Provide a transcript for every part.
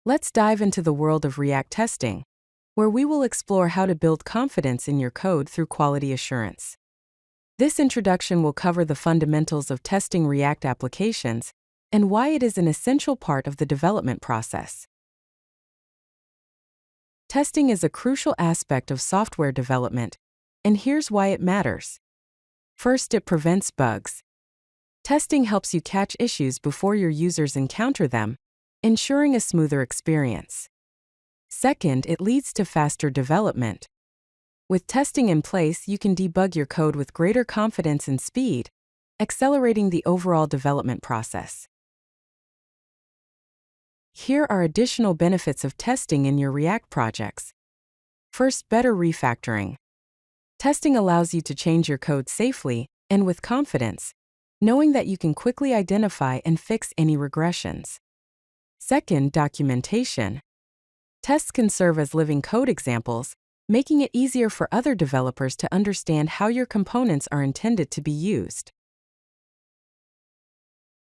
Let's dive into the world of React testing, where we will explore how to build confidence in your code through quality assurance. This introduction will cover the fundamentals of testing React applications and why it is an essential part of the development process. Testing is a crucial aspect of software development, and here's why it matters. First, it prevents bugs. Testing helps you catch issues before your users encounter them, ensuring a smoother experience. Second, it leads to faster development. With testing in place, you can debug your code with greater confidence and speed, accelerating the overall development process. Here are additional benefits of testing in your React projects. First, better refactoring. Testing allows you to change your code safely and with confidence, knowing that you can quickly identify and fix any regressions. Second, documentation. Tests can serve as living code examples, making it easier for other developers to understand how your components are intended to be used.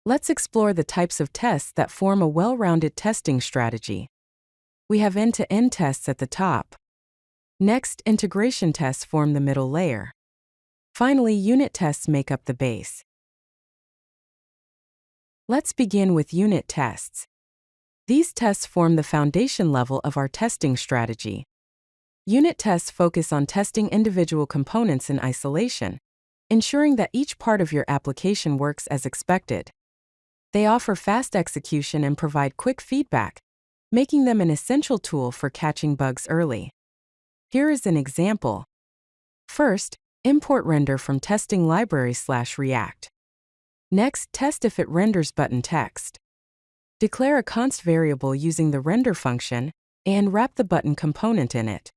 Let's explore the types of tests that form a well-rounded testing strategy. We have end-to-end tests at the top. Next, integration tests form the middle layer. Finally, unit tests make up the base. Let's begin with unit tests. These tests form the foundation level of our testing strategy. Unit tests focus on testing individual components in isolation, ensuring that each part of your application works as expected. They offer fast execution and provide quick feedback, making them an essential tool for catching bugs early. Here is an example. First, import render from testing library/React. Next, test if it renders button text. Declare a const variable using the render function and wrap the button component in it.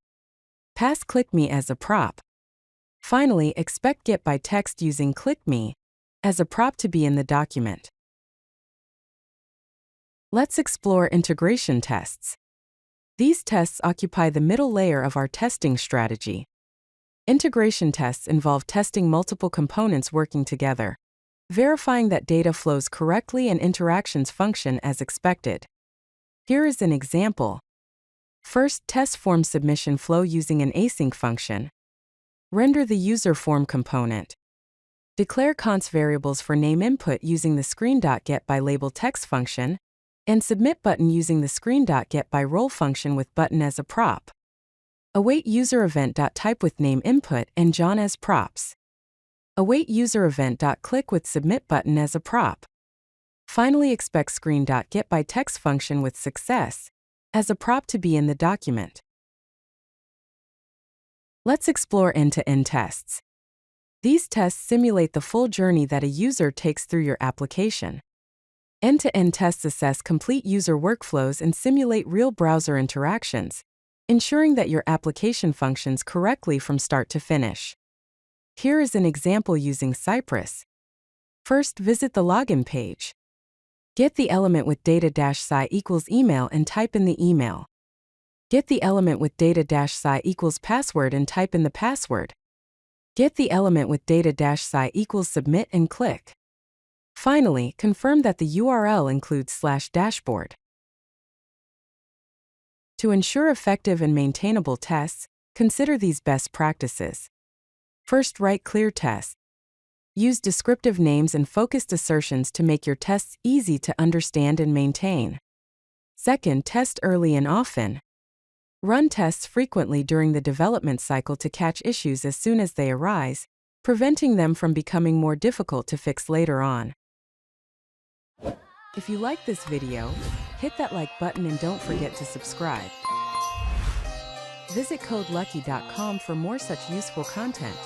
Pass ClickMe as a prop. Finally, expect getByText using ClickMe as a prop to be in the document. Let's explore integration tests. These tests occupy the middle layer of our testing strategy. Integration tests involve testing multiple components working together, verifying that data flows correctly and interactions function as expected. Here is an example. First, test form submission flow using an async function. Render the user form component. Declare const variables for name input using the screen.getByLabelText function, and submit button using the screen.getByRole function with button as a prop. Await user event.type with name input and John as props. Await user event.click with submit button as a prop. Finally, expect screen.getByText function with success as a prop to be in the document. Let's explore end-to-end tests. These tests simulate the full journey that a user takes through your application. End-to-end tests assess complete user workflows and simulate real browser interactions, ensuring that your application functions correctly from start to finish. Here is an example using Cypress. First, visit the login page. Get the element with data-sci equals email and type in the email. Get the element with data-sci equals password and type in the password. Get the element with data-sci equals submit and click. Finally, confirm that the URL includes /dashboard. To ensure effective and maintainable tests, consider these best practices. First, write clear tests. Use descriptive names and focused assertions to make your tests easy to understand and maintain. Second, test early and often. Run tests frequently during the development cycle to catch issues as soon as they arise, preventing them from becoming more difficult to fix later on. If you like this video, hit that like button and don't forget to subscribe. Visit CodeLucky.com for more such useful content.